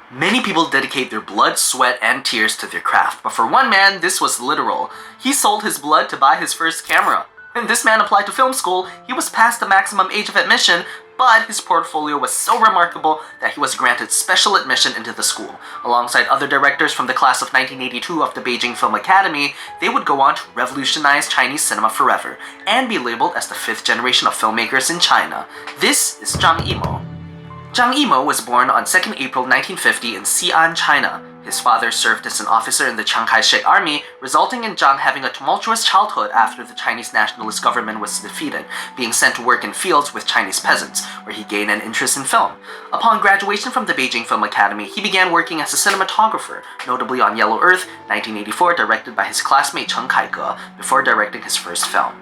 Many people dedicate their blood, sweat, and tears to their craft, but for one man, this was literal. He sold his blood to buy his first camera. When this man applied to film school, he was past the maximum age of admission, but his portfolio was so remarkable that he was granted special admission into the school. Alongside other directors from the class of 1982 of the Beijing Film Academy, they would go on to revolutionize Chinese cinema forever, and be labeled as the 5th generation of filmmakers in China. This is Zhang Yimou. Zhang Yimou was born on 2nd April 1950 in Xi'an, China. His father served as an officer in the Chiang Kai-shek army, resulting in Zhang having a tumultuous childhood after the Chinese nationalist government was defeated, being sent to work in fields with Chinese peasants, where he gained an interest in film. Upon graduation from the Beijing Film Academy, he began working as a cinematographer, notably on Yellow Earth, 1984, directed by his classmate Cheng Kai-ge, before directing his first film.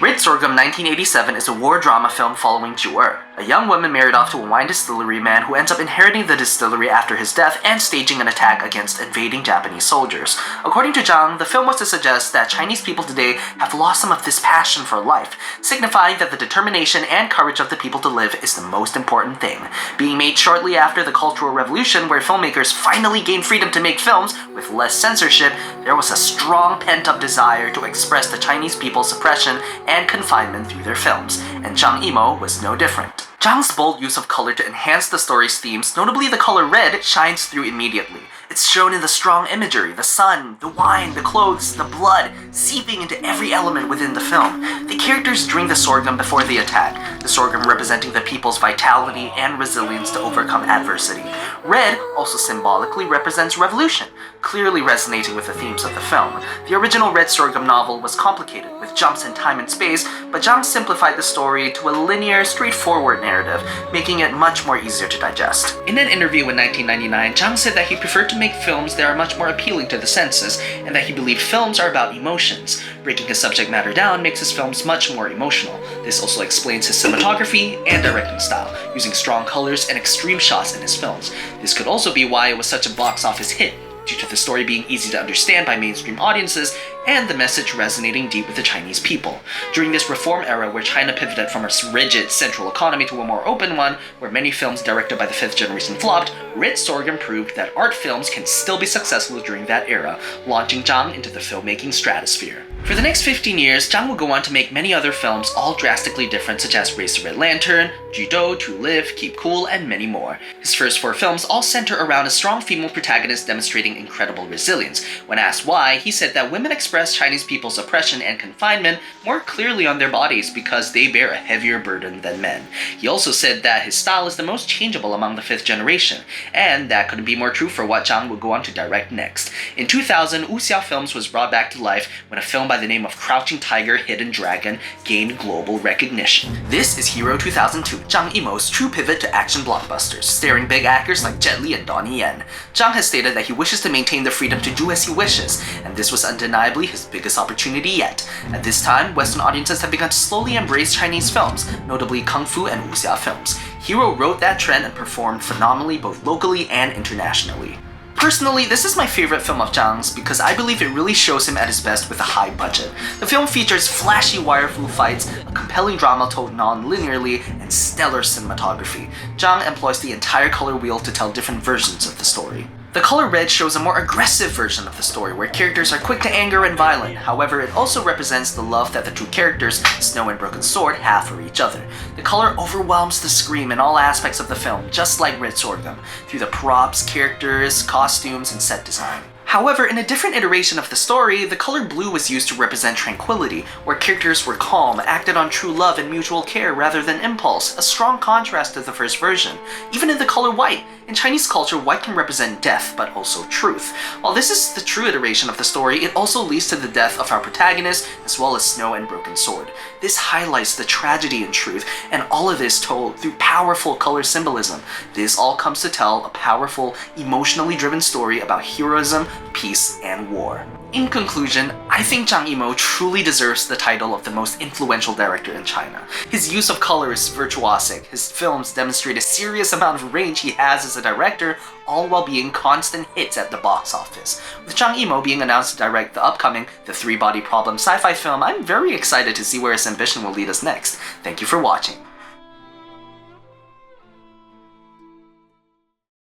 Red Sorghum 1987 is a war drama film following Jiu, a young woman married off to a wine distillery man who ends up inheriting the distillery after his death and staging an attack against invading Japanese soldiers. According to Zhang, the film was to suggest that Chinese people today have lost some of this passion for life, signifying that the determination and courage of the people to live is the most important thing. Being made shortly after the Cultural Revolution, where filmmakers finally gained freedom to make films with less censorship, there was a strong pent-up desire to express the Chinese people's oppression and confinement through their films, and Zhang Yimou was no different. Zhang's bold use of color to enhance the story's themes, notably the color red, shines through immediately. It's shown in the strong imagery, the sun, the wine, the clothes, the blood, seeping into every element within the film. The characters drink the sorghum before the attack, the sorghum representing the people's vitality and resilience to overcome adversity. Red also symbolically represents revolution, clearly resonating with the themes of the film. The original Red Sorghum novel was complicated, with jumps in time and space, but Zhang simplified the story to a linear, straightforward narrative, making it much more easier to digest. In an interview in 1999, Zhang said that he preferred to make films that are much more appealing to the senses, and that he believed films are about emotions. Breaking his subject matter down makes his films much more emotional. This also explains his cinematography and directing style, using strong colors and extreme shots in his films. This could also be why it was such a box office hit, due to the story being easy to understand by mainstream audiences and the message resonating deep with the Chinese people. During this reform era where China pivoted from a rigid central economy to a more open one, where many films directed by the 5th generation flopped, Red Sorghum proved that art films can still be successful during that era, launching Zhang into the filmmaking stratosphere. For the next 15 years, Zhang would go on to make many other films, all drastically different, such as Race the Red Lantern, Judo, To Live, Keep Cool, and many more. His first 4 films all center around a strong female protagonist demonstrating incredible resilience. When asked why, he said that women express Chinese people's oppression and confinement more clearly on their bodies because they bear a heavier burden than men. He also said that his style is the most changeable among the 5th generation, and that couldn't be more true for what Zhang would go on to direct next. In 2000, Wuxia Films was brought back to life when a film by the name of Crouching Tiger, Hidden Dragon gained global recognition. This is Hero 2002, Zhang Yimou's true pivot to action blockbusters, starring big actors like Jet Li and Donnie Yen. Zhang has stated that he wishes to maintain the freedom to do as he wishes, and this was undeniably his biggest opportunity yet. At this time, Western audiences have begun to slowly embrace Chinese films, notably Kung Fu and Wuxia films. Hero rode that trend and performed phenomenally both locally and internationally. Personally, this is my favorite film of Zhang's because I believe it really shows him at his best with a high budget. The film features flashy wire-fu fights, a compelling drama told non-linearly, and stellar cinematography. Zhang employs the entire color wheel to tell different versions of the story. The color red shows a more aggressive version of the story where characters are quick to anger and violent. However, it also represents the love that the two characters, Snow and Broken Sword, have for each other. The color overwhelms the screen in all aspects of the film, just like Red Sorghum, through the props, characters, costumes, and set design. However, in a different iteration of the story, the color blue was used to represent tranquility, where characters were calm, acted on true love and mutual care rather than impulse, a strong contrast to the first version. Even in the color white, in Chinese culture, white can represent death, but also truth. While this is the true iteration of the story, it also leads to the death of our protagonist, as well as Snow and Broken Sword. This highlights the tragedy in truth, and all of this told through powerful color symbolism. This all comes to tell a powerful, emotionally driven story about heroism, peace, and war. In conclusion, I think Zhang Yimou truly deserves the title of the most influential director in China. His use of color is virtuosic, his films demonstrate a serious amount of range he has as a director, all while being constant hits at the box office. With Zhang Yimou being announced to direct the upcoming The Three Body Problem sci-fi film, I'm very excited to see where his ambition will lead us next. Thank you for watching.